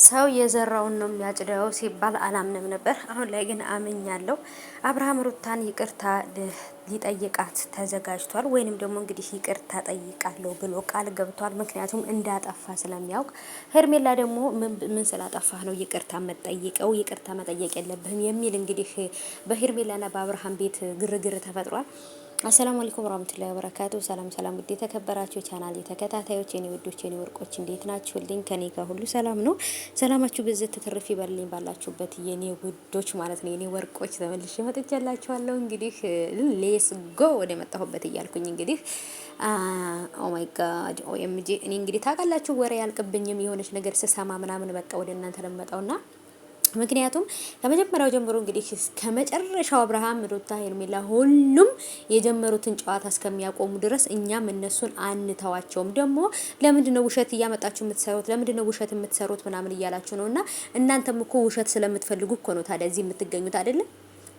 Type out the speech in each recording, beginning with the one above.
ሰው የዘራውን ነው የሚያጭደው ሲባል አላምንም ነበር። አሁን ላይ ግን አምኛለሁ። አብርሃም ሩታን ይቅርታ ሊጠይቃት ተዘጋጅቷል። ወይንም ደግሞ እንግዲህ ይቅርታ ጠይቃለሁ ብሎ ቃል ገብቷል። ምክንያቱም እንዳጠፋ ስለሚያውቅ። ሄርሜላ ደግሞ ምን ስላጠፋህ ነው ይቅርታ መጠይቀው? ይቅርታ መጠየቅ የለብህም የሚል እንግዲህ በሄርሜላና በአብርሃም ቤት ግርግር ተፈጥሯል። አሰላሙ አለይኩም ወራህመቱላሂ ወበረካቱ። ሰላም ሰላም፣ ውድ የተከበራችሁ ቻናል የተከታታዮች የኔ ውዶች የኔ ወርቆች እንዴት ናችሁልኝ? ከኔ ጋር ሁሉ ሰላም ነው። ሰላማችሁ ብዝት ትርፍ ይበልኝ ባላችሁበት የኔ ውዶች ማለት ነው፣ የኔ ወርቆች ተመልሼ መጥቻላችኋለሁ። እንግዲህ ሌስ ጎ ወደ መጣሁበት እያልኩኝ እንግዲህ ኦ ማይ ጋድ ኦኤምጂ እኔ እንግዲህ ታውቃላችሁ ወሬ ያልቅብኝም የሆነች ነገር ስሰማ ምናምን በቃ ወደ እናንተ ለመጣውና ምክንያቱም ከመጀመሪያው ጀምሮ እንግዲህ ከመጨረሻው አብርሃም ሩታ ሄርሜላ ሁሉም የጀመሩትን ጨዋታ እስከሚያቆሙ ድረስ እኛም እነሱን አንተዋቸውም። ደግሞ ለምንድነው ውሸት እያመጣችሁ የምትሰሩት? ለምንድነው ውሸት የምትሰሩት ምናምን እያላችሁ ነውና እናንተም እኮ ውሸት ስለምትፈልጉ እኮ ነው ታዲያ እዚህ የምትገኙት አይደለም?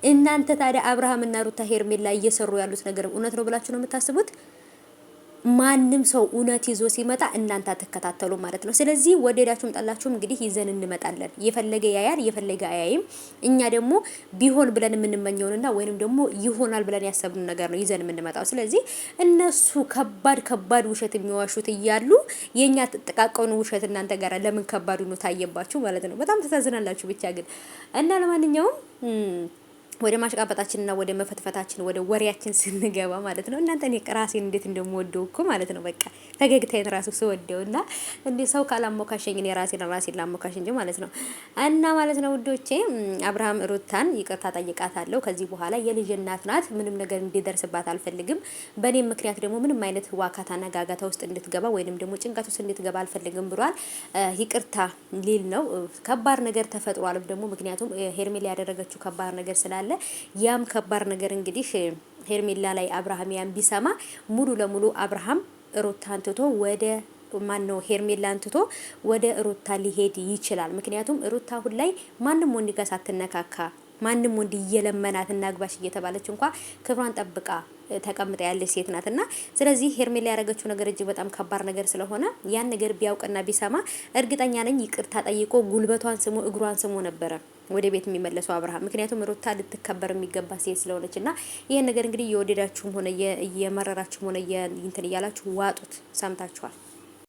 እናንተ ታዲያ አብርሃምና ሩታ ሄርሜላ እየሰሩ ያሉት ነገር እውነት ነው ብላችሁ ነው የምታስቡት? ማንም ሰው እውነት ይዞ ሲመጣ እናንተ አትከታተሉ ማለት ነው። ስለዚህ ወደዳችሁም ጠላችሁም እንግዲህ ይዘን እንመጣለን። የፈለገ ያያል፣ የፈለገ አያይም። እኛ ደግሞ ቢሆን ብለን የምንመኘውንና ወይንም ደግሞ ይሆናል ብለን ያሰብነው ነገር ነው ይዘን የምንመጣው። ስለዚህ እነሱ ከባድ ውሸት የሚዋሹት እያሉ የኛ ተጠቃቀኑ ውሸት እናንተ ጋር ለምን ከባዱ ነው ታየባችሁ ማለት ነው። በጣም ተሳዝናላችሁ ብቻ ግን እና ለማንኛውም ወደ ማሽቃበጣችንና ወደ መፈትፈታችን ወደ ወሬያችን ስንገባ ማለት ነው። እናንተ እኔ ራሴን እንዴት እንደምወደው እኮ ማለት ነው። በቃ ፈገግታዬን ራሱ ስወደውና እንዴ ሰው ካላሞካሸኝ እኔ ራሴን ላሞካሽ እንጂ ማለት ነው። እና ማለት ነው ውዶቼ አብርሃም ሩታን ይቅርታ ጠይቃታለሁ። ከዚህ በኋላ የልጅ እናት ናት። ምንም ነገር እንዲደርስባት አልፈልግም። በእኔም ምክንያት ደግሞ ምንም አይነት ዋካታና ጋጋታ ውስጥ እንድትገባ ወይንም ደግሞ ጭንቀት ውስጥ እንድትገባ አልፈልግም ብሏል። ይቅርታ ሊል ነው። ከባድ ነገር ተፈጥሯል ደግሞ ምክንያቱም ሄርሜላ ያደረገችው ከባድ ነገር ስላለ ያም ከባድ ነገር እንግዲህ ሄርሜላ ላይ አብርሃም ያን ቢሰማ ሙሉ ለሙሉ አብርሃም ሩታን ትቶ ወደ ማነው ሄርሜላን ትቶ ወደ ሩታ ሊሄድ ይችላል። ምክንያቱም ሩታ አሁን ላይ ማንም ወንድ ጋር ሳትነካካ ማንም ወንድ እየለመናት እናግባሽ እየተባለች እንኳን ክብሯን ጠብቃ ተቀምጣ ያለች ሴት ናትና ስለዚህ ሄርሜላ ያደረገችው ነገር እጅግ በጣም ከባድ ነገር ስለሆነ ያን ነገር ቢያውቅና ቢሰማ እርግጠኛ ነኝ ይቅርታ ጠይቆ ጉልበቷን ስሞ እግሯን ስሞ ነበረ ወደ ቤት የሚመለሰው አብርሃም። ምክንያቱም ሩታ ልትከበር የሚገባ ሴት ስለሆነችና ይሄን ነገር እንግዲህ እየወደዳችሁም ሆነ እየመረራችሁም ሆነ እንትን እያላችሁ ዋጡት። ሰምታችኋል።